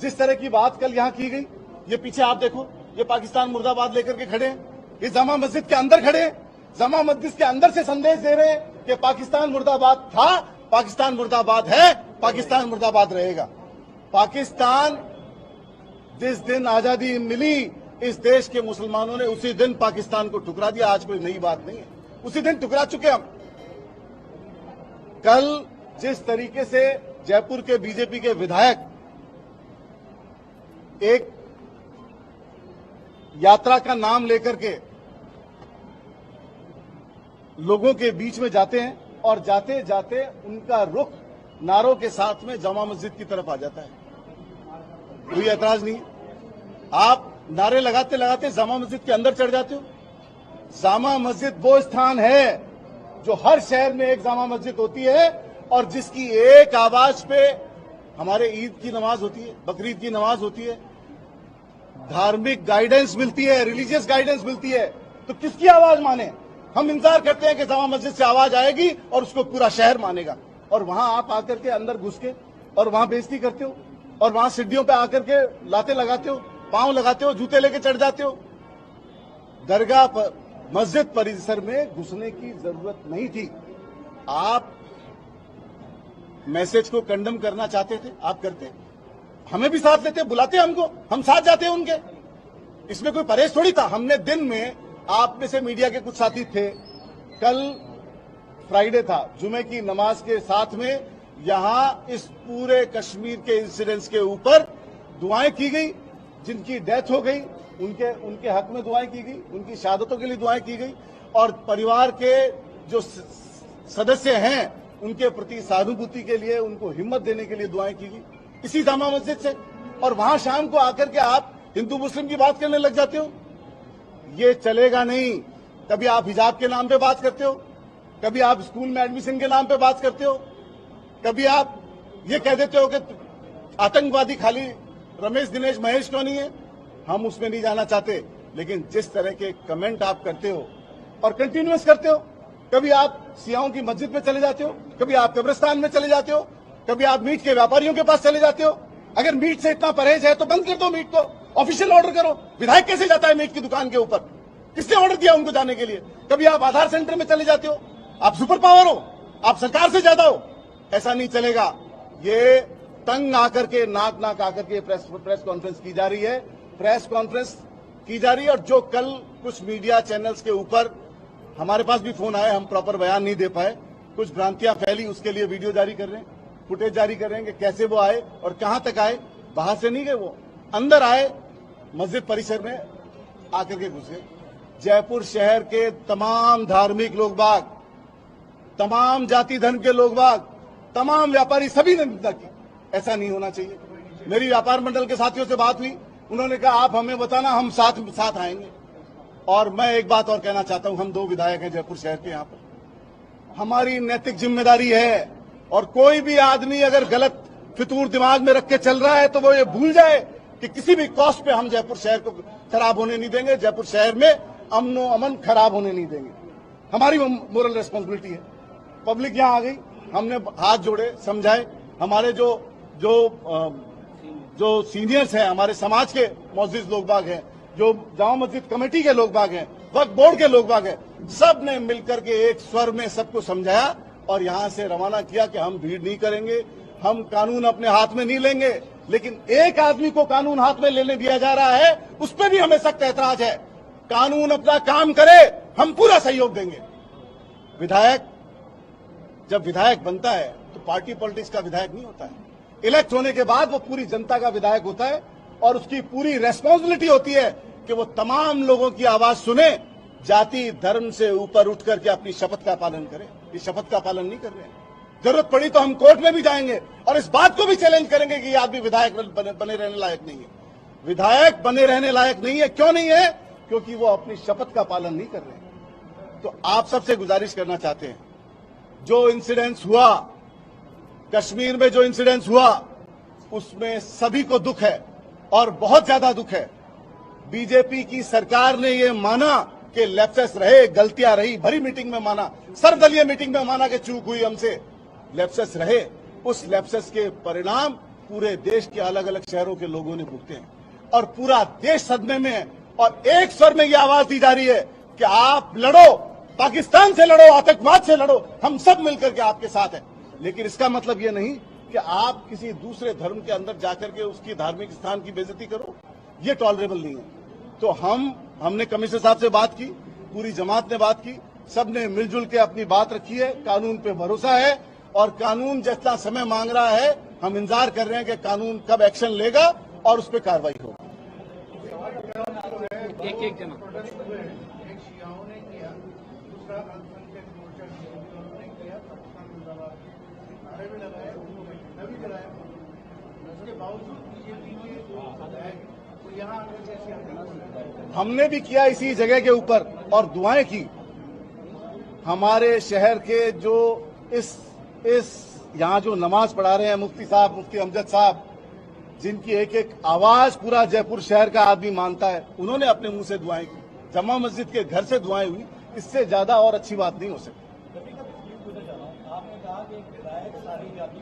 जिस तरह की बात कल यहां की गई, ये पीछे आप देखो, ये पाकिस्तान मुर्दाबाद लेकर के खड़े हैं, ये जामा मस्जिद के अंदर खड़े हैं, जामा मस्जिद के अंदर से संदेश दे रहे हैं कि पाकिस्तान मुर्दाबाद था, पाकिस्तान मुर्दाबाद है, पाकिस्तान मुर्दाबाद रहेगा। पाकिस्तान जिस दिन आजादी मिली इस देश के मुसलमानों ने उसी दिन पाकिस्तान को ठुकरा दिया। आज कोई नई बात नहीं है, उसी दिन ठुकरा चुके हम। कल जिस तरीके से जयपुर के बीजेपी के विधायक एक यात्रा का नाम लेकर के लोगों के बीच में जाते हैं और जाते जाते उनका रुख नारों के साथ में जामा मस्जिद की तरफ आ जाता है, कोई ऐतराज नहीं है। आप नारे लगाते लगाते जामा मस्जिद के अंदर चढ़ जाते हो। जामा मस्जिद वो स्थान है जो हर शहर में एक जामा मस्जिद होती है और जिसकी एक आवाज पे हमारे ईद की नमाज होती है, बकरीद की नमाज होती है, धार्मिक गाइडेंस मिलती है, रिलीजियस गाइडेंस मिलती है। तो किसकी आवाज माने? हम इंतजार करते हैं कि जामा मस्जिद से आवाज आएगी और उसको पूरा शहर मानेगा। और वहां आप आकर के अंदर घुस के और वहां बेइज्जती करते हो और वहां सीढ़ियों पे आकर के लाते लगाते हो, पांव लगाते हो, जूते लेके चढ़ जाते हो। दरगाह मस्जिद परिसर में घुसने की जरूरत नहीं थी। आप मैसेज को कंडम करना चाहते थे, आप करते, हमें भी साथ लेते, बुलाते हमको, हम साथ जाते हैं उनके, इसमें कोई परहेज थोड़ी था। हमने दिन में, आप में से मीडिया के कुछ साथी थे, कल फ्राइडे था, जुमे की नमाज के साथ में यहां इस पूरे कश्मीर के इंसिडेंट्स के ऊपर दुआएं की गई। जिनकी डेथ हो गई उनके हक में दुआएं की गई, उनकी शहादतों के लिए दुआएं की गई और परिवार के जो सदस्य हैं उनके प्रति सहानुभूति के लिए, उनको हिम्मत देने के लिए दुआएं की गई इसी जामा मस्जिद से। और वहां शाम को आकर के आप हिंदू मुस्लिम की बात करने लग जाते हो, ये चलेगा नहीं। कभी आप हिजाब के नाम पे बात करते हो, कभी आप स्कूल में एडमिशन के नाम पे बात करते हो, कभी आप ये कह देते हो कि आतंकवादी खाली रमेश दिनेश महेश क्यों नहीं है। हम उसमें नहीं जाना चाहते, लेकिन जिस तरह के कमेंट आप करते हो और कंटिन्यूअस करते हो, कभी आप सियाओं की मस्जिद में चले जाते हो, कभी आप कब्रिस्तान में चले जाते हो, कभी आप मीट के व्यापारियों के पास चले जाते हो। अगर मीट से इतना परहेज है तो बंद कर दो मीट को, ऑफिशियल ऑर्डर करो। विधायक कैसे जाता है मीट की दुकान के ऊपर? किसने ऑर्डर दिया उनको जाने के लिए? कभी आप आधार सेंटर में चले जाते हो, आप सुपर पावर हो, आप सरकार से ज्यादा हो। ऐसा नहीं चलेगा। ये तंग आकर के नाक आकर के प्रेस कॉन्फ्रेंस की जा रही है, प्रेस कॉन्फ्रेंस की जा रही है। और जो कल कुछ मीडिया चैनल्स के ऊपर हमारे पास भी फोन आए, हम प्रॉपर बयान नहीं दे पाए, कुछ भ्रांतियां फैली, उसके लिए वीडियो जारी कर रहे हैं, फुटेज जारी कर रहे हैं कि कैसे वो आए और कहां तक आए। बाहर से नहीं गए, वो अंदर आए, मस्जिद परिसर में आकर के घुसे। जयपुर शहर के तमाम धार्मिक लोग बाग, तमाम जाति धर्म के लोग बाग, तमाम व्यापारी, सभी ने निंदा की। ऐसा नहीं होना चाहिए। मेरी व्यापार मंडल के साथियों से बात हुई, उन्होंने कहा आप हमें बताना, हम साथ आएंगे। और मैं एक बात और कहना चाहता हूं, हम 2 विधायक हैं जयपुर शहर के, यहां पर हमारी नैतिक जिम्मेदारी है। और कोई भी आदमी अगर गलत फितूर दिमाग में रख के चल रहा है तो वो ये भूल जाए कि किसी भी कॉस्ट पे हम जयपुर शहर को खराब होने नहीं देंगे, जयपुर शहर में अमनो अमन खराब होने नहीं देंगे। हमारी मोरल रिस्पॉन्सिबिलिटी है। पब्लिक यहां आ गई, हमने हाथ जोड़े, समझाए। हमारे जो सीनियर्स हैं, हमारे समाज के मोअज़्ज़िज़ लोग बाग हैं, जो जामा मस्जिद कमेटी के लोग बाग हैं, वक्फ बोर्ड के लोग बाग हैं, सब ने मिलकर के एक स्वर में सबको समझाया और यहां से रवाना किया कि हम भीड़ नहीं करेंगे, हम कानून अपने हाथ में नहीं लेंगे। लेकिन एक आदमी को कानून हाथ में लेने दिया जा रहा है, उस पर भी हमें सख्त ऐतराज है। कानून अपना काम करे, हम पूरा सहयोग देंगे। विधायक जब विधायक बनता है तो पार्टी पॉलिटिक्स का विधायक नहीं होता है। इलेक्ट होने के बाद वो पूरी जनता का विधायक होता है और उसकी पूरी रेस्पॉन्सिबिलिटी होती है कि वो तमाम लोगों की आवाज सुने, जाति धर्म से ऊपर उठ करके अपनी शपथ का पालन करे। ये शपथ का पालन नहीं कर रहे हैं। जरूरत पड़ी तो हम कोर्ट में भी जाएंगे और इस बात को भी चैलेंज करेंगे कि ये आदमी विधायक बने रहने लायक नहीं है। विधायक बने रहने लायक नहीं है। क्यों नहीं है? क्योंकि वो अपनी शपथ का पालन नहीं कर रहे हैं। तो आप सबसे गुजारिश करना चाहते हैं, जो इंसिडेंट्स हुआ कश्मीर में, जो इंसिडेंट्स हुआ उसमें सभी को दुख है और बहुत ज्यादा दुख है। बीजेपी की सरकार ने ये माना कि लैप्सेस रहे, गलतियां रही, भरी मीटिंग में माना, सर्वदलीय मीटिंग में माना कि चूक हुई हमसे, लैप्सेस रहे। उस लैप्सेस के परिणाम पूरे देश के अलग अलग शहरों के लोगों ने भुगते हैं और पूरा देश सदमे में है और एक स्वर में यह आवाज दी जा रही है कि आप लड़ो, पाकिस्तान से लड़ो, आतंकवाद से लड़ो, हम सब मिलकर के आपके साथ हैं। लेकिन इसका मतलब यह नहीं कि आप किसी दूसरे धर्म के अंदर जाकर के उसकी धार्मिक स्थान की बेइज्जती करो, ये टॉलरेबल नहीं है। तो हमने कमिश्नर साहब से बात की, पूरी जमात ने बात की, सबने मिलजुल के अपनी बात रखी है, कानून पे भरोसा है और कानून जितना समय मांग रहा है हम इंतजार कर रहे हैं कि कानून कब एक्शन लेगा और उस पर कार्रवाई होगी। एक जना हमने भी किया इसी जगह के ऊपर और दुआएं की। हमारे शहर के जो इस यहाँ जो नमाज पढ़ा रहे हैं मुफ्ती साहब, मुफ्ती अमजद साहब, जिनकी एक एक आवाज पूरा जयपुर शहर का आदमी मानता है, उन्होंने अपने मुंह से दुआएं की। जमा मस्जिद के घर से दुआएं हुई, इससे ज्यादा और अच्छी बात नहीं हो सकती। आपने कहा कि एक विधायक सारी जाति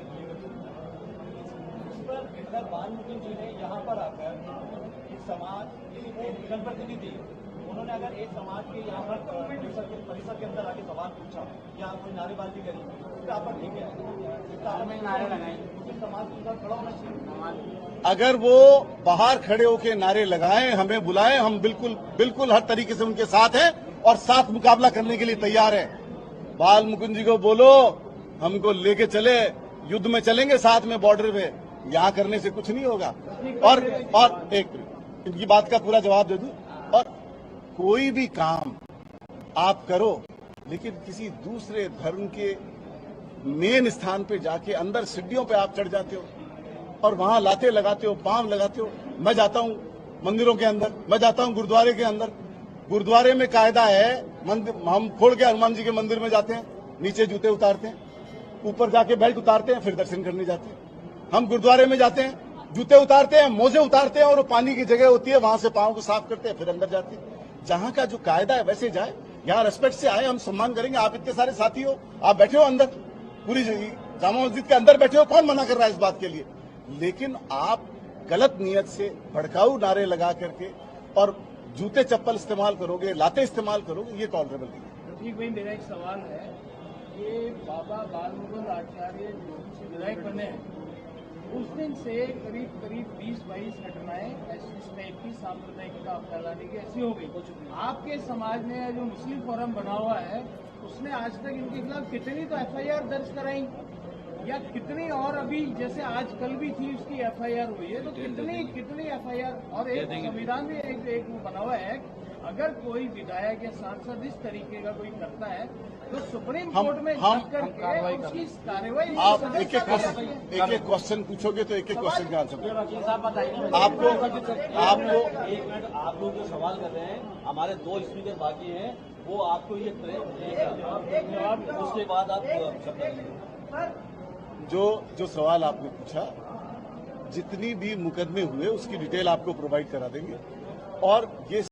वाल्मीकि जी ने यहाँ पर आकर एक समाज एक जनप्रतिनिधि, उन्होंने अगर एक समाज के यहाँ पर परिसर के अंदर आके सवाल पूछा या कोई नारेबाजी करी, उसका आप ठीक है, नारे लगाए, समाज के साथ खड़ा होना चाहिए। अगर वो बाहर खड़े होकर नारे लगाएं, हमें बुलाएं, हम बिल्कुल हर तरीके से उनके साथ हैं और साथ मुकाबला करने के लिए तैयार हैं। बाल मुकुंद जी को बोलो हमको लेके चले, युद्ध में चलेंगे साथ में बॉर्डर पे, यहाँ करने से कुछ नहीं होगा। और एक इनकी बात का पूरा जवाब दे दूं, और कोई भी काम आप करो लेकिन किसी दूसरे धर्म के मेन स्थान पे जाके अंदर सीढ़ियों पे आप चढ़ जाते हो और वहां लाते लगाते हो, पांव लगाते हो। मैं जाता हूं मंदिरों के अंदर, मैं जाता हूं गुरुद्वारे के अंदर, गुरुद्वारे में कायदा है, हम खोल के हनुमान जी के मंदिर में जाते हैं, नीचे जूते उतारते हैं, ऊपर जाके बेल्ट उतारते हैं, फिर दर्शन करने जाते हैं। हम गुरुद्वारे में जाते हैं, जूते उतारते हैं, मोजे उतारते हैं और वो पानी की जगह होती है, वहां से पांव को साफ करते हैं, फिर अंदर जाते हैं। जहां का जो कायदा है वैसे जाए, यहाँ रेस्पेक्ट से आए, हम सम्मान करेंगे। आप इतने सारे साथी हो, आप बैठे हो अंदर, पूरी जामा मस्जिद के अंदर बैठे हो, कौन मना कर रहा है इस बात के लिए? लेकिन आप गलत नियत से भड़काऊ नारे लगा करके और जूते चप्पल इस्तेमाल करोगे, लाते इस्तेमाल करोगे, ये टॉलरेबल नहीं है। प्रतीक भाई, मेरा एक सवाल है, ये बाबा बाल मुकुंद आचार्य जो से विधायक बने हैं, उस दिन से करीब 20-22 घटनाएं इस टाइप की सांप्रदायिकता फैलाने की ऐसी हो गई। आपके समाज ने जो मुस्लिम फोरम बना हुआ है, उसने आज तक इनके खिलाफ कितनी तो FIR दर्ज कराई या कितनी, और अभी जैसे आज कल भी थी उसकी FIR हुई है, तो कितनी FIR, और एक संविधान में एक बना हुआ है, अगर कोई विधायक या सांसद इस तरीके का कोई करता है तो सुप्रीम कोर्ट में जाकर उसकी कार्रवाई। आप एक एक क्वेश्चन पूछोगे तो एक एक क्वेश्चन का आंसर आपको एक मिनट, आप लोग जो सवाल कर रहे हैं, हमारे 2 स्पीकर बाकी हैं, वो आपको ये उसके बाद आप जो सवाल आपने पूछा, जितनी भी मुकदमे हुए उसकी डिटेल आपको प्रोवाइड करा देंगे और ये